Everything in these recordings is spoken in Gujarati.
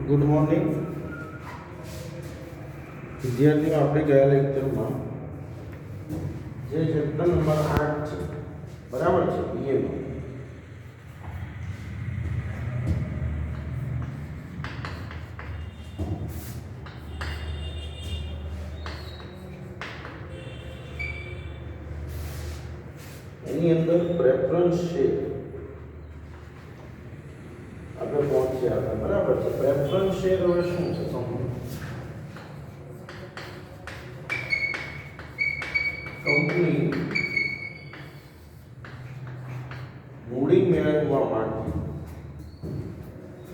ગુડ મોર્નિંગ વિદ્યાર્થીઓ, આપણે ગયા લેક્ચરમાં જે ચેપ્ટર નંબર 8 છે, બરાબર છે, બીએમાં એની અંદર પ્રેફરન્સ શેર આપણે પહોંચ્યા હતા, બરાબર છે. પ્રેફરન્સ શેર હવે શું છે સમજો. કંપની મૂડી મેળવવા માટે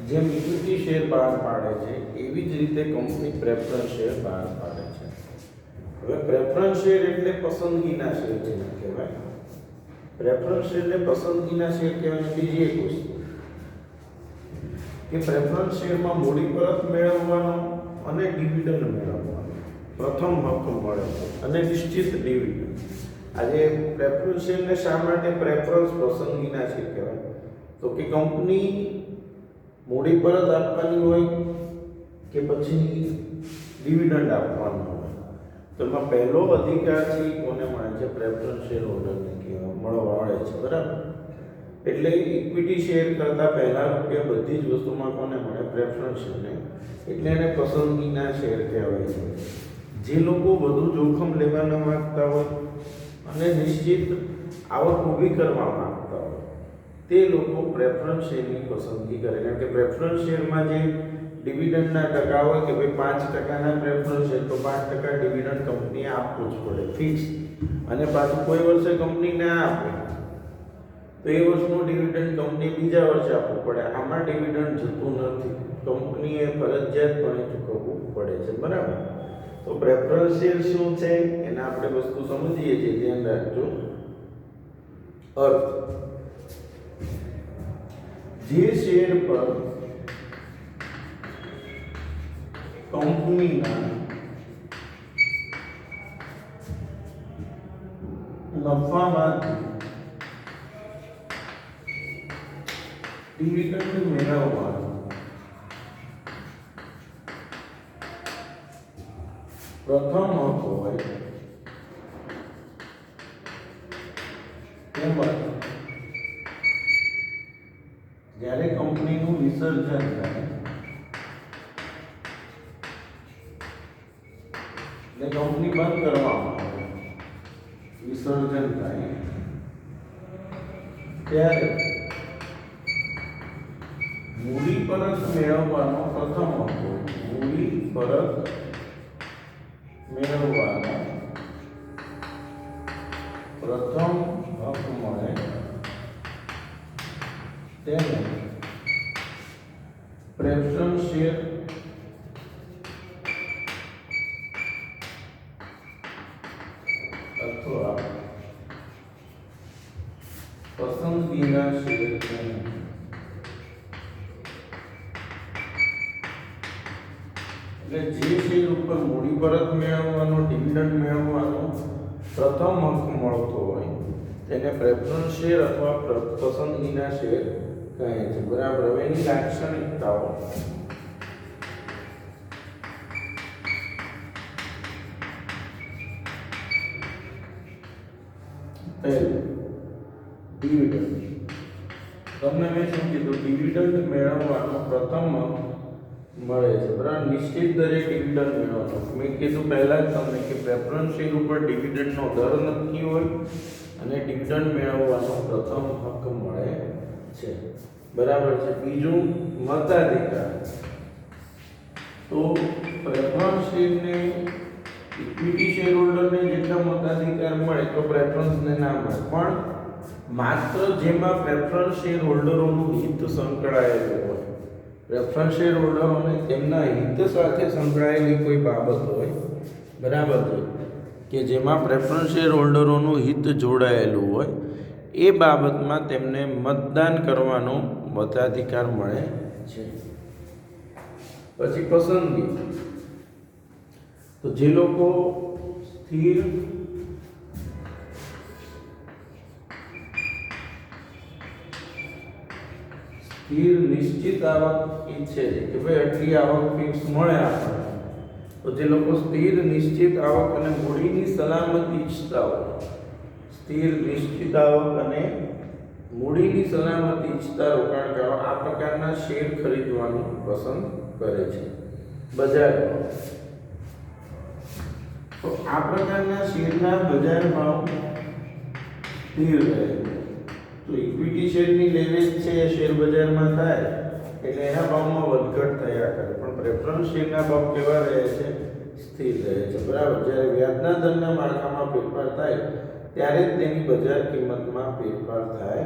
જેમ ઇક્વિટી શેર બહાર પાડે છે એવી જ રીતે કંપની પ્રેફરન્સ શેર બહાર પાડે છે. હવે પ્રેફરન્સ શેર એટલે પસંદગીના શેર જેને કહેવાય. પ્રેફરન્સ શેર એટલે પસંદગીના શેર કહેવાય. બીજી એક વસ્તુ કે પ્રેફરન્સ શેરમાં મૂડી પરત મેળવવાનો અને ડિવિડન્ડ મેળવવાનો પ્રથમ હક મળે છે અને નિશ્ચિત ડિવિડન્ડ. આજે પ્રેફરન્સ શેરને શા માટે પ્રેફરન્સ પસંદગીના શેર કહેવાય? તો કે કંપની મૂડી પરત આપવાની હોય કે પછી ડિવિડન્ડ આપવાનું હોય, તો એમાં પહેલો અધિકાર છે કોને મળે છે? પ્રેફરન્સ શેર હોલ્ડરને મળવા મળે છે, બરાબર. એટલે ઇક્વિટી શેર કરતા પહેલા રૂપિયા બધી જ વસ્તુમાં કોને મળે? પ્રેફરન્સ શેરને. એટલે એને પસંદગીના શેર કહેવાય છે. જે લોકો વધુ જોખમ લેવા ન માંગતા હોય અને નિશ્ચિત આવક ઊભી કરવા માંગતા હોય તે લોકો પ્રેફરન્સ શેરની પસંદગી કરે. કારણ કે પ્રેફરન્સ શેરમાં જે ડિવિડન્ડના ટકા હોય કે ભાઈ 5%ના પ્રેફરન્સ શેર તો 5% ડિવિડન્ડ કંપનીએ આપવું જ પડે, ફિક્સ. અને પાછું કોઈ વર્ષે કંપની ના આપે તો એ વર્ષનું ડિવિડન્ડ કંપની બીજા વર્ષે આપવું પડે. આમાં ડિવિડન્ડ જતું નથી, કંપનીએ ફરજિયાતપણે ચૂકવવું પડે છે, બરાબર. તો પ્રેફરન્સ શેર શું છે એને આપણે વસ્તુ સમજીએ છીએ, ધ્યાન રાખજો. અર્થ: જે શેર પર કંપનીના નફામાંથી ડિવિડન્ડ મેળવવાનો પ્રથમ હક હોય તેમજ જ્યારે કંપનીનું વિસર્જન થાય એટલે કંપની બંધ કરવામાં આવે, વિસર્જન થાય ત્યારે મૂડી પરત મેળવવાનો પ્રથમ હક હોય. મૂડી પરત મેળવવાનો પ્રથમ હક મળે તેને પ્રેફરન્સ શેર અથવા પસંદગીના શેર કહેવાય. એટલે જે શેર ઉપર મૂડી પરત મેળવવાનો, ડિવિડન્ડ મેળવવાનો પ્રથમ હક મળતો હોય તેને પ્રેફરન્સ શેર અથવા પસંદગીના શેર કહે છે, બરાબર. હવે એની લાક્ષણિકતાઓ: પહેલું, ડિવિડન્ડ. તમને મેં શું કીધું? ડિવિડન્ડ મેળવવાનો પ્રથમ હક મળે છે, બરાબર. નિશ્ચિત દરે ડિવિડન્ડ મેળવવાનો. મેં કીધું પહેલા જ તમને કે પ્રેફરન્સ શેર ઉપર ડિવિડન્ડનો દર નક્કી હોય અને ડિવિડન્ડ મેળવવાનો પ્રથમ હક મળે છે, બરાબર છે. બીજું, મતાધિકાર. તો પ્રેફરન્સ શેરને ઇક્વિટી શેર હોલ્ડરને જેટલા મતાધિકાર મળે તો પ્રેફરન્સને ના મળે, પણ માત્ર જેમાં પ્રેફરન્સ શેર હોલ્ડરોનું હિત સંકળાયેલું હોય, પ્રેફરન્સ શેર હોલ્ડરોને તેમના હિત સાથે સંકળાયેલી કોઈ બાબત હોય, બરાબર છે, કે જેમાં પ્રેફરન્સ શેર હોલ્ડરોનું હિત જોડાયેલું હોય એ બાબતમાં તેમને મતદાન કરવાનો મતાધિકાર મળે છે. પછી પસંદગી. તો જે લોકો સ્થિર સ્થિર નિશ્ચિત આવક ઈચ્છે છે કે ભાઈ આટલી આવક ફિક્સ મળે આપણને, તો જે લોકો સ્થિર નિશ્ચિત આવક અને મૂડીની સલામતી ઈચ્છતા હોય, સ્થિર નિશ્ચિત આવક અને મૂડીની સલામતી ઈચ્છતા રોકાણકારો આ પ્રકારના શેર ખરીદવાનું પસંદ કરે છે બજારમાં. તો આ પ્રકારના શેરના બજાર ભાવ સ્થિર રહે. તો ઇક્વિટી શેરની લેવેચ છે એ શેર બજારમાં થાય એટલે એના ભાવમાં વધઘટ થયા કરે, પણ પ્રેફરન્સ શેરના ભાવ કેવા રહે છે? સ્થિર રહે છે. બરાબર. જ્યારે વ્યાજના દરના માળખામાં ફેરફાર થાય ત્યારે જ તેની બજાર કિંમતમાં ફેરફાર થાય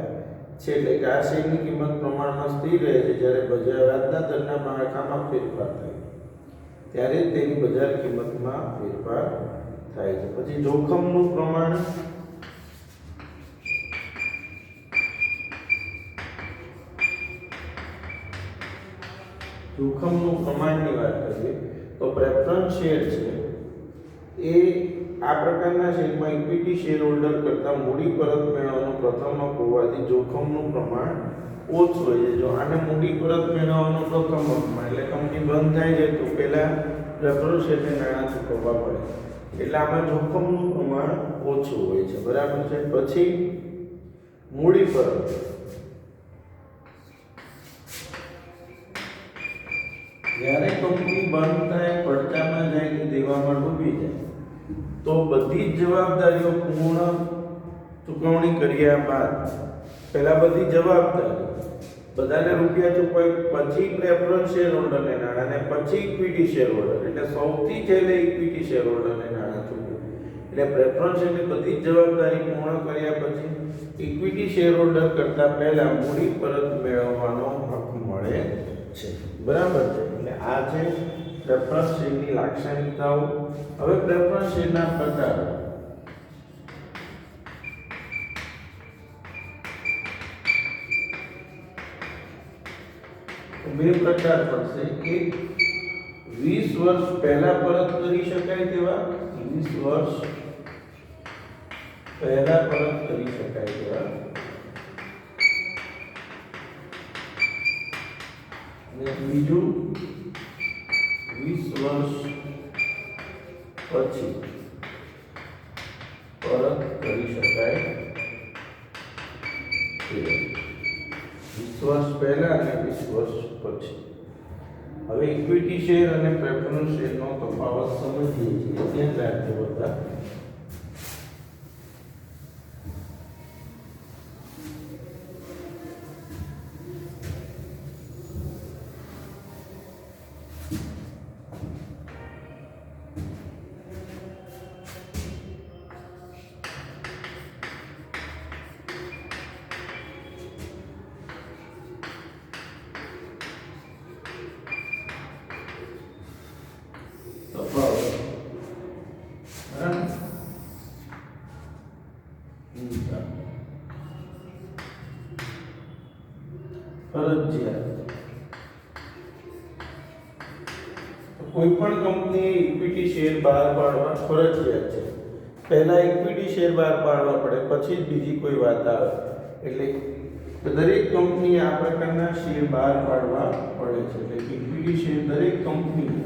છે. એટલે કે આ શેરની કિંમત પ્રમાણમાં સ્થિર રહે છે, જ્યારે બજાર વ્યાજના દરના માળખામાં ફેરફાર થાય ત્યારે જ તેની બજાર કિંમતમાં ફેરફાર થાય છે. પછી જોખમનું પ્રમાણ. જોખમનું પ્રમાણની વાત કરીએ તો પ્રેફરન્સ શેર છે એ આ પ્રકારના શેરમાં ઇક્વિટી શેર હોલ્ડર કરતાં મૂડી પરત મેળવવાનો પ્રથમ હક હોવાથી જોખમનું પ્રમાણ ઓછું હોય છે. જો આને મૂડી પરત મેળવવાનો પ્રથમ હકમાં એટલે કંપની બંધ થાય છે તો પહેલાં પ્રેફરન્સ શેરને નાણાં ચૂકવવા પડે, એટલે આમાં જોખમનું પ્રમાણ ઓછું હોય છે. બરાબર છે. પછી મૂડી પરત. જ્યારે કંપની બંધ થાય, પડતામાં જાય કે દેવામાં ડૂબી જાય તો બધી જ જવાબદારીઓ પૂર્ણ ચૂકવણી કર્યા બાદ, પહેલા બધી જવાબદારી બધાને રૂપિયા ચૂકવાય, પછી પ્રેફરન્સ શેર હોલ્ડરને નાણાં, અને પછી ઇક્વિટી શેર હોલ્ડર, એટલે સૌથી છેલ્લે ઇક્વિટી શેર હોલ્ડરને નાણાં ચૂકવે. એટલે પ્રેફરન્સ શેરની બધી જ જવાબદારી પૂર્ણ કર્યા પછી ઇક્વિટી શેર હોલ્ડર કરતા પહેલા મૂડી પરત મેળવવાનો હક મળે છે. બરાબર છે. એટલે આ છે પ્રેફરન્સ શેરની લાક્ષણિકતાઓ. હવે પ્રેફરન્સ શેરના પ્રકારો. બે પ્રકાર પડશે. એક 20 વર્ષ પહેલા પરત કરી શકાય તેવા, 20 વર્ષ પહેલા પરત કરી શકાય તેવા, અને બીજું 20 વર્ષ પછી પરત કરી શકાય તેવા. 20 વર્ષ પહેલા અને 20 વર્ષ પછી. હવે ઇક્વિટી શેર અને પ્રેફરન્સ શેરનો તફાવત સમજીએ છીએ. ધ્યાન રાખજો બધા. ફરજિયાત. કોઈ પણ કંપનીએ ઇક્વિટી શેર બહાર પાડવા ફરજિયાત છે. પહેલા ઇક્વિટી શેર બહાર પાડવા પડે, પછી જ બીજી કોઈ વાત આવે. એટલે દરેક કંપનીએ આ પ્રકારના શેર બહાર પાડવા પડે છે. એટલે ઇક્વિટી શેર દરેક કંપની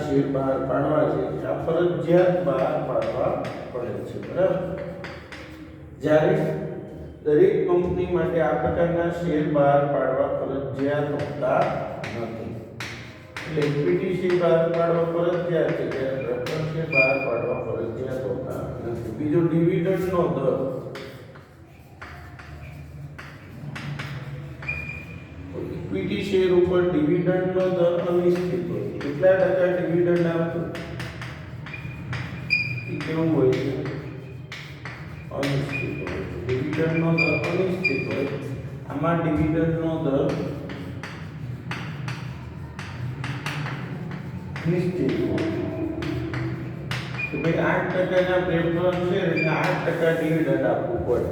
શેર બહાર પાડવા છે, આ ફરજિયાત બહાર પાડવા પડે છે. બરાબર. જ્યારે દરેક કંપની માટે આ પ્રકારના શેર બહાર પાડવા ફરજિયાત હોતા નથી. એટલે ઇક્વિટી શેર બહાર પાડવા ફરજિયાત છે, જ્યારે પ્રેફરન્સ શેર બહાર પાડવા ફરજિયાત હોતા નથી. બીજો ડિવિડન્ડનો દર. ઇક્વિટી શેર ઉપર ડિવિડન્ડનો દર અનિશ્ચિત હોય. કેટલા ટકા ડિવિડન્ડ આપવું એ કેવું હોય છે? અનિશ્ચિત હોય. ડિવિડન્ડનો દર અનિશ્ચિત હોય. આમાં ડિવિડન્ડનો દર નિશ્ચિત હોય. તો ભાઈ 8% પ્રેફરન્સ શેર એટલે 8% ડિવિડન્ડ આપવું પડે.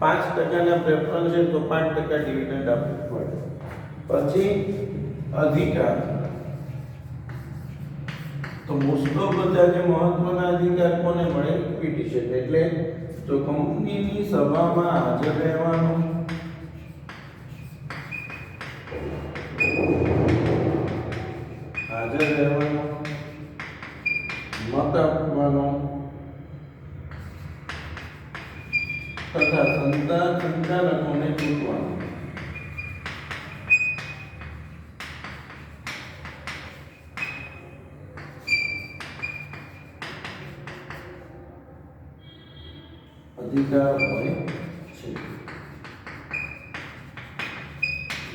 5% પ્રેફરન્સ છે તો 5% ડિવિડન્ડ આપવું પડે. પછી અધિકાર, તો મોસ્ટ ઓફ બધા જે મહત્વના અધિકાર કોને મળે? Equity share. એટલે જો કંપનીની સભામાં હાજર રહેવાનું, મત આપવાનો તથા સંચાલકોને ચૂંટવાનો. અધિકાર હોય છે.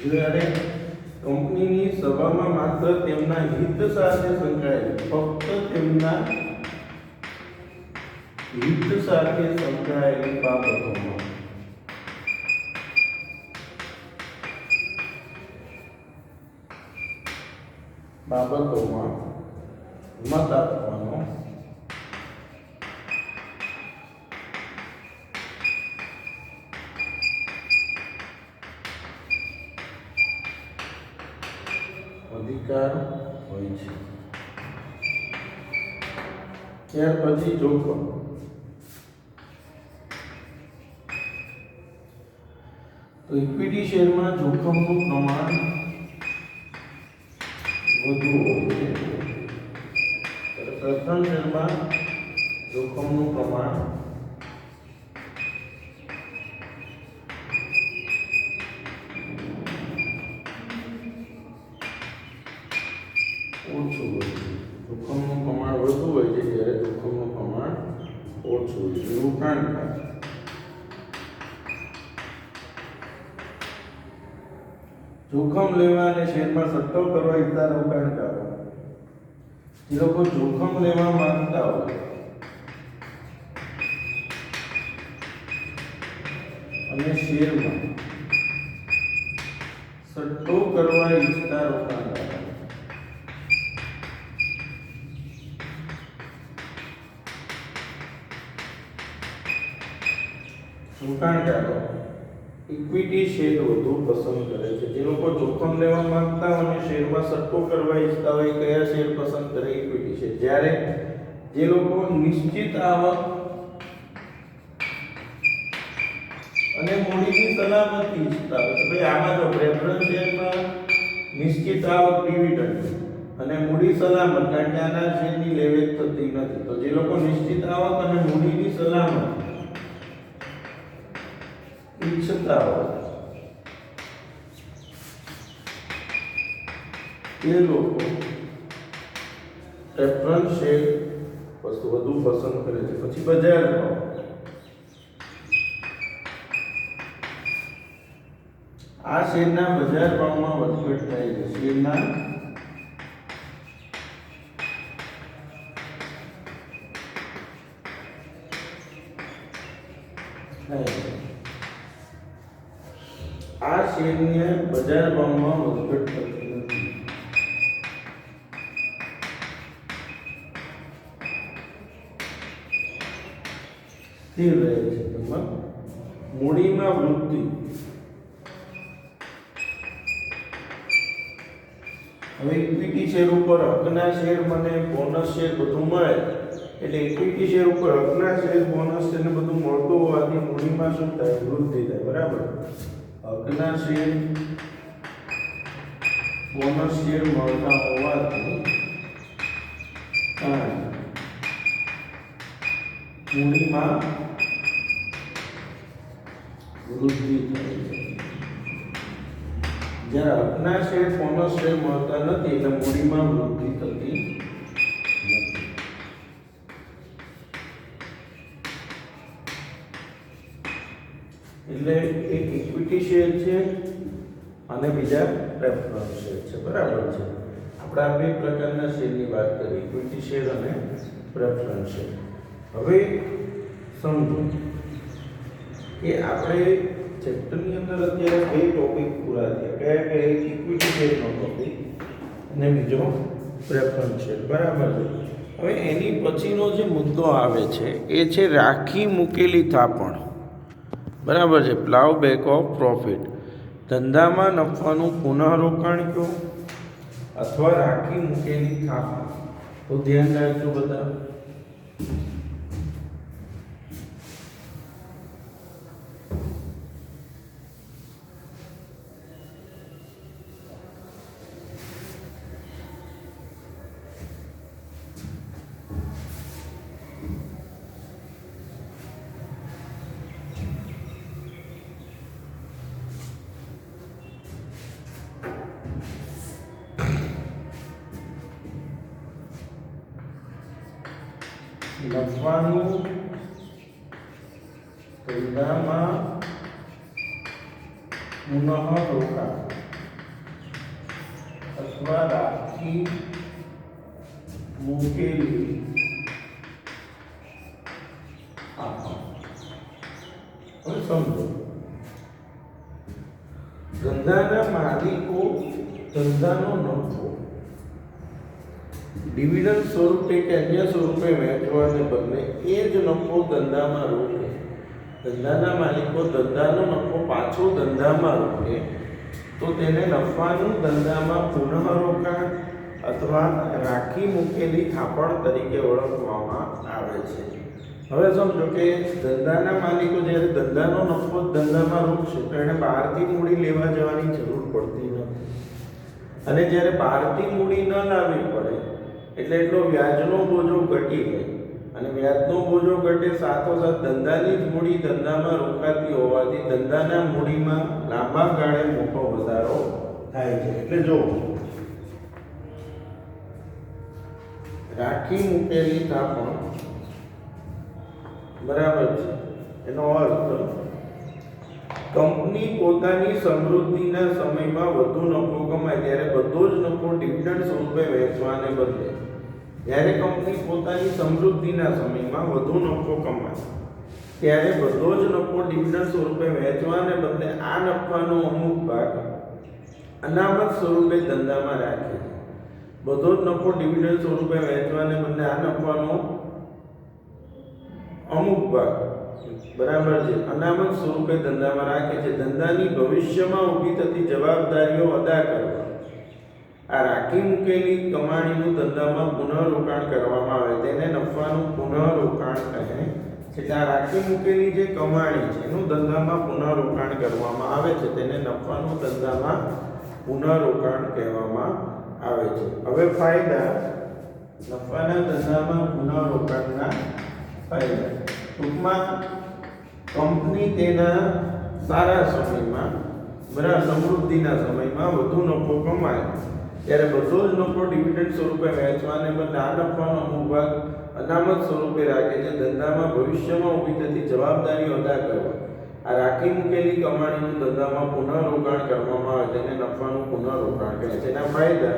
જ્યારે કંપનીની સભામાં માત્ર તેમના હિત સાથે સંકળાયેલી, ફક્ત તેમના હિત સાથે સંકળાયેલી બાબતોમાં મત આપવાનો અધિકાર હોય છે. ત્યાર પછી જોખમ. તો ઇક્વિટી શેરમાં જોખમનું પ્રમાણ વધુ હોય છે. પ્રથમ શેરમાં જોખમનું પ્રમાણ ઓછું હોય છે. જોખમનું પ્રમાણ વધુ હોય છે જ્યારે જોખમનું પ્રમાણ ઓછું હોય છે. રોકાણકાર, જોખમ લેવા અને શેરમાં સટ્ટો કરવા ઈચ્છતા રોકાણકારો, જે લોકો જોખમ લેવા માંગતા હોય અને શેરમાં સટ્ટો કરવા ઈચ્છતા રોકાણકારો, ઇક્વિટી શેર વધુ પસંદ કરે છે. જે લોકો જોખમ લેવા માંગતા હોય અને શેરમાં સટ્ટો કરવા ઈચ્છતા હોય કયા શેર પસંદ કરે? Equity share. જ્યારે જે લોકો નિશ્ચિત આવક અને મૂડીની સલામતી ઈચ્છતા હોય, તો ભાઈ આમાં જો પ્રેફરન્સ શેરમાં નિશ્ચિત આવક, ડિવિડન્ડ અને મૂડી સલામત, કારણ કે આના શેરની લેવેચ થતી નથી. તો જે લોકો નિશ્ચિત આવક અને મૂડીની સલામત ઈચ્છતા હોય એ લોકો પ્રેફરન્સ શેર વધુ પસંદ કરે છે. પછી બજાર ભાવ. આ શેરના બજાર ભાવમાં વધઘટ થાય છે. શેરના આ શેરને બજાર ભાવમાં વધઘટ થતી નથી. સ્થિર રહે છે. તેમાં મૂડીમાં વૃદ્ધિ. હવે ઇક્વિટી શેર ઉપર હકના શેર મને બોનસ શેર બધું મળે, એટલે ઇક્વિટી શેર ઉપર હકના શેર, બોનસ શેર ને બધું મળતું હોવાથી મૂડીમાં શું થાય? વૃદ્ધિ થાય. બરાબર. હકના શેર, બોનસ શેર મળતા હોવાથી મૂડીમાં વૃદ્ધિ થાય છે. જ્યારે હકના શેર, બોનસ શેર મળતા નથી એટલે મૂડીમાં વૃદ્ધિ થતી નથી. એટલે એક ઇક્વિટી શેર છે અને બીજા પ્રેફરન્સ શેર છે. બરાબર છે. આપણે આ બે પ્રકારના શેરની વાત કરી, ઇક્વિટી શેર અને પ્રેફરન્સ શેર. હવે સમજો કે આપણે ચેપ્ટરની અંદર અત્યારે બે ટોપિક પૂરા થયા. કયા કયા? એક ઇક્વિટી શેરનો ટોપિક અને બીજો પ્રેફરન્સ શેર. બરાબર છે. હવે એની પછીનો જે મુદ્દો આવે છે એ છે રાખી મૂકેલી થાપણ. બરાબર છે. Plough back of profit. ધંધામાં નફાનું પુનઃરોકાણ કયો અથવા રાખી મૂકેલી થાપ. તો ધ્યાન રાખજો બધા. નફાનું ધંધામાં પુનઃરોકાણ અથવા રાખી મૂકેલી સમજો. ધંધાના માલિકો ધંધાનો નફો ડિવિડન્ડ સ્વરૂપે કે અન્ય સ્વરૂપે વહેંચવાને બદલે એ જ નફો ધંધામાં રોકે. ધંધાના માલિકો ધંધાનો નફો પાછો ધંધામાં રોકે તો તેને નફાનું ધંધામાં પુનઃરોકાણ અથવા રાખી મૂકેલી થાપણ તરીકે ઓળખવામાં આવે છે. હવે સમજો કે ધંધાના માલિકો જ્યારે ધંધાનો નફો ધંધામાં રોકશે તો એને બહારથી મૂડી લેવા જવાની જરૂર પડતી નથી. અને જ્યારે બહારથી મૂડી ન લાવવી પડે એટલે એટલો વ્યાજનો બોજો ઘટી જાય. અને વ્યાજનો બોજો ઘટે સાથોસાથ ધંધાની જ મૂડી ધંધામાં રોકાતી હોવાથી ધંધાના મૂડીમાં લાંબા ગાળે મોટો વધારો થાય છે. એટલે જો રાખી મૂકેલી થાપણ બરાબર છે. એનો અર્થ કંપની પોતાની સમૃદ્ધિના સમયમાં વધુ નફો કમાય ત્યારે બધો જ નફો ડિવિડન્ડ સ્વરૂપે વહેંચવાને બદલે જ્યારે કંપની પોતાની સમૃદ્ધિના સમયમાં વધુ નફો કમાય ત્યારે બધો જ નફો ડિવિડન્ડ સ્વરૂપે વહેંચવાને બદલે આ નફાનો અમુક ભાગ અનામત સ્વરૂપે ધંધામાં રાખે છે. બધો જ નફો ડિવિડન્ડ સ્વરૂપે વહેંચવાને બદલે આ નફાનો અમુક ભાગ બરાબર છે અનામત સ્વરૂપે ધંધામાં રાખે છે. ધંધાની ભવિષ્યમાં ઊભી થતી જવાબદારીઓ અદા કરવા આ રાખી મૂકેલી કમાણીનું ધંધામાં પુનઃરોકાણ કરવામાં આવે તેને નફાનું પુનઃરોકાણ કહે છે. આ રાખી મૂકેલી જે કમાણી છે એનું ધંધામાં પુનઃરોકાણ કરવામાં આવે છે તેને નફાનું ધંધામાં પુનઃરોકાણ કહેવામાં આવે છે. હવે ફાયદા. નફાના ધંધામાં પુનઃરોકાણના ફાયદા. ટૂંકમાં કંપની તેના સારા સમયમાં બરાબર સમૃદ્ધિના સમયમાં વધુ નફો કમાય ત્યારે બધો જ નફો ડિવિડન્ડ સ્વરૂપે વહેંચવાને બદલે આ નફાનો અમુક ભાગ અનામત સ્વરૂપે રાખે છે. ધંધામાં ભવિષ્યમાં ઊભી થતી જવાબદારીઓ અદા કરવા આ રાખી મૂકેલી કમાણીનું ધંધામાં પુનઃરોકાણ કરવામાં આવે તેને નફાનું પુનઃરોકાણ કહે છે. એના ફાયદા.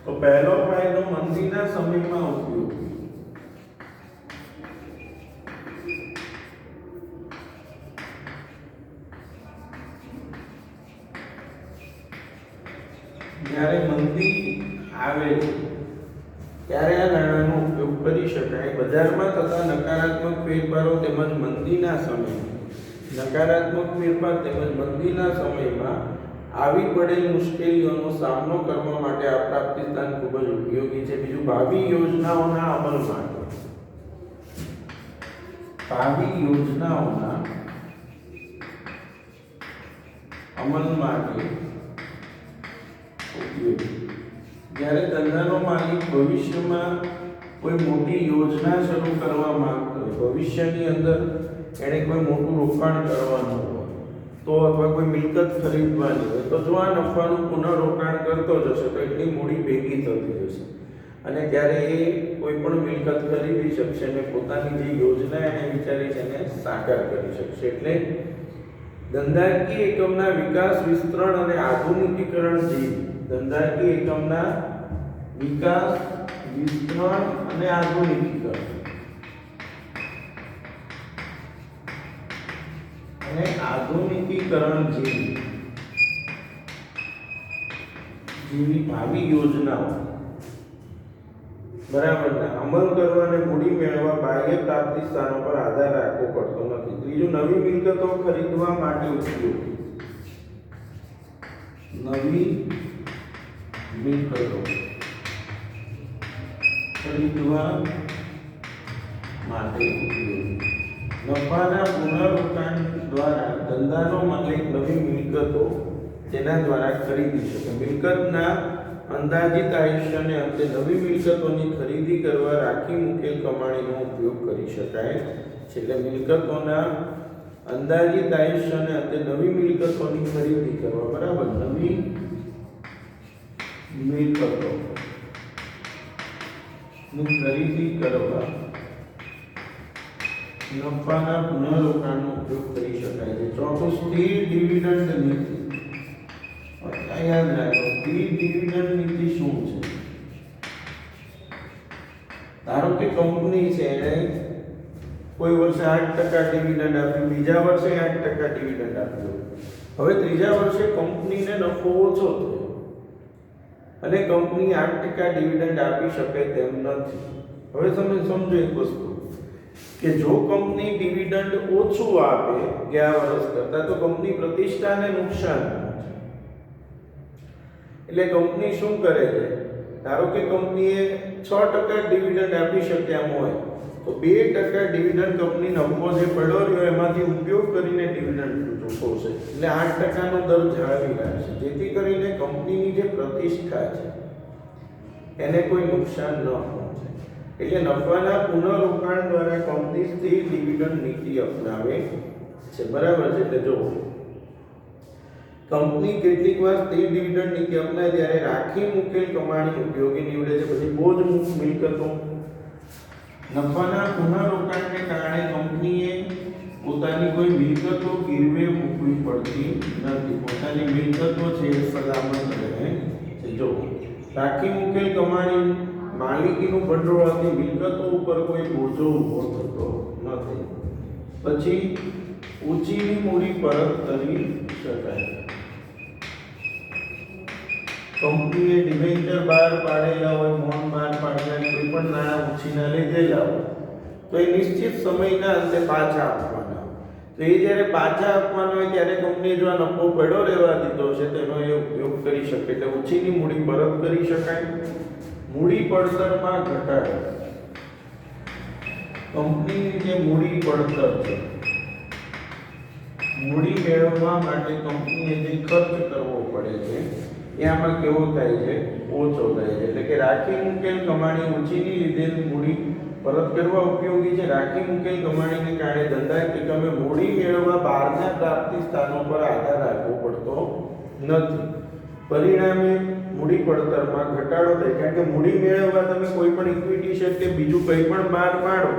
તો પહેલો ફાયદો મંદીના સમયમાં ઉપયોગી. જ્યારે મંદી આવે છે ત્યારે આ નાણાંનો ઉપયોગ કરી શકાય. બજારમાં થતા નકારાત્મક ફેરફારો તેમજ મંદીના સમયે નકારાત્મક ફેરફાર તેમજ મંદીના સમયમાં આવી પડેલ મુશ્કેલીઓનો સામનો કરવા માટે આ પ્રાપ્તિસ્થાન ખૂબ જ ઉપયોગી છે. બીજું ભાવિ યોજનાઓના અમલ માટે ભાવિ યોજનાઓના અમલ માટે જ્યારે ધંધાનો માલિક ભવિષ્યમાં કોઈ મોટી યોજના શરૂ કરવા માંગતો હોય ભવિષ્યની અંદર એણે કોઈ મોટું રોકાણ કરવાનું હોય તો અથવા કોઈ મિલકત ખરીદવાની હોય તો જો આ નફાનું પુનઃરોકાણ કરતો જશે તો એટલી મૂડી ભેગી થતી જશે અને ત્યારે એ કોઈ પણ મિલકત ખરીદી શકશે અને પોતાની જે યોજના એને વિચારી છે એને સાકાર કરી શકશે. એટલે ધંધાકીય એકમના વિકાસ વિસ્તરણ અને આધુનિકીકરણ જેવી ધંધાકીય એકમના વિકાસ વિસ્તરણ અને આધુનિકીકરણ જેવી ભાવિ યોજનાઓ બરાબર ને, અમલ કરવા અને મૂડી મેળવવા બાહ્ય પ્રાપ્તિ સ્થાનો પર આધાર રાખવો પડતો નથી. ત્રીજું, નવી મિલકતો ખરીદવા માટે ઉપયોગી. નવી મિલકતો ખરીદવા માટે ઉપયોગી. નફાના પુનરોત્થાન દ્વારા ધંધાનો માલિક નવી મિલકતો તેના દ્વારા ખરીદી શકે. મિલકતના અંદાજિત આયુષ્યને અંતે નવી મિલકતોની ખરીદી કરવા રાખી મૂકેલ કમાણીનો ઉપયોગ કરી શકાય છે. એટલે મિલકતોના અંદાજિત આયુષ્યને અંતે નવી મિલકતોની ખરીદી કરવા, બરાબર, નવી મિલકતો ની ખરીદી કરવા નફાના પુનરોત્થાનનો ઉપયોગ કરી શકાય છે. ચોથું, સ્થિર ડિવિડન્ડ નીતિ. યાદ રાખો, સ્થિર ડિવિડન્ડ નીતિ શું છે? ધારો કે કંપની છે, એને કોઈ વર્ષે 8% ડિવિડન્ડ આપ્યું, બીજા વર્ષે 8% ડિવિડન્ડ આપ્યું. હવે ત્રીજા વર્ષે કંપનીને નફો ઓછો થયો અને કંપની 8% ડિવિડન્ડ આપી શકે તેમ નથી. હવે તમે સમજો એક વસ્તુ કે જો કંપની ડિવિડન્ડ ઓછું આપે ગયા વર્ષ કરતા, તો કંપની પ્રતિષ્ઠાને નુકસાન પહોંચે. એટલે કંપની શું કરે છે? ધારો કે કંપનીએ 6% ડિવિડન્ડ આપી શક્યા હોય, તો 2% ડિવિડન્ડ કંપની નફો જે પડ્યો રહ્યો એમાંથી ઉપયોગ કરીને ડિવિડન્ડ ચૂકવશે. એટલે 8%નો દર જાળવી રાખશે, જેથી કરીને કંપનીની જે પ્રતિષ્ઠા છે એને કોઈ નુકસાન ન પહોંચે. એટલે નફાના પુનરોત્થાન દ્વારા કંપની સ્થિર ડિવિડન્ડ નીતિ અપનાવે છે. બરાબર છે? એટલે જો કંપની કેટલીક વાર સ્થિર ડિવિડન્ડ નીતિ અપનાવે ત્યારે રાખી મૂકેલ કમાણી ઉપયોગી નીવડે છે. પછી બોજ મુક્ત મિલકતો. નફાના પુનરોત્થાનને કારણે કંપનીએ પોતાની કોઈ મિલકતો ગીરવે મૂકવી પડતી નથી. પોતાની મિલકતો છે એ સલામત રહે છે. જો રાખી મૂકેલ કમાણી માલિકીનું ભંડોળ હતી, મિલકતો ઉપર કોઈ બોજો ઊભો થતો નથી. પછી ઊંચીની મૂડી પરત કરી શકાય. કંપનીએ ડિબેન્ચર બહાર પાડેલા હોય, બોન્ડ બહાર પાડેલા, કોઈ પણ નાણાં ઉછીના લીધેલા હોય, તો એ નિશ્ચિત સમયના અંતે પાછા આપવાના. તો એ જ્યારે પાછા આપવાના હોય ત્યારે કંપનીએ જો આ નફો પડ્યો રહેવા દીધો છે તેનો એ ઉપયોગ કરી શકે. એટલે ઉછીની મૂડી પરત કરી શકાય. મૂડી પડતરમાં ઘટાડો. કંપનીની જે મૂડી પડતર છે, મૂડી મેળવવા માટે કંપનીએ જે ખર્ચ કરવો પડે છે એ આમાં કેવો થાય છે? ઓછો થાય છે. એટલે કે રાખી મૂકેલ કમાણી ઉછીની લીધેલ મૂડી પરત કરવા ઉપયોગી છે. રાખી મૂકેલ કમાણીને કારણે ધંધાકીય એકમે મૂડી મેળવવા બહારના પ્રાપ્તિ સ્થાનો પર આધાર રાખવો પડતો નથી. પરિણામે મૂડી પડતરમાં ઘટાડો થાય. કારણ કે મૂડી મેળવવા તમે કોઈ પણ ઇક્વિટી શેર કે બીજું કંઈ પણ બહાર પાડો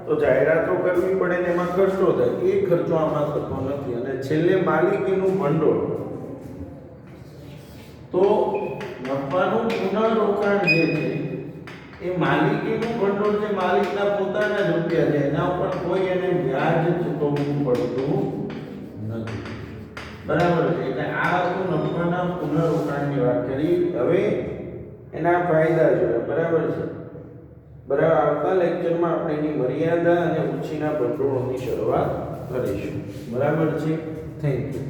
તો જાહેરાતો કરવી પડે ને એમાં ખર્ચો થાય. એ ખર્ચો આમાં થતો નથી. અને છેલ્લે માલિકીનું ભંડોળ. તો નફાનું પુનરોત્થાન જે છે એ માલિકીનું ભંડોળ છે, માલિકના પોતાના જ રૂપિયા છે, એના ઉપર કોઈ એને વ્યાજ ચૂકવવું પડતું નથી. બરાબર છે? એટલે આ હતું નફાના પુનરોત્થાનની વાત કરી. હવે એના ફાયદા જોયા. બરાબર છે? બરાબર. આવતા લેક્ચરમાં આપણે એની મર્યાદા અને ઉછીના ભંડોળોની શરૂઆત કરીશું. બરાબર છે? Thank you.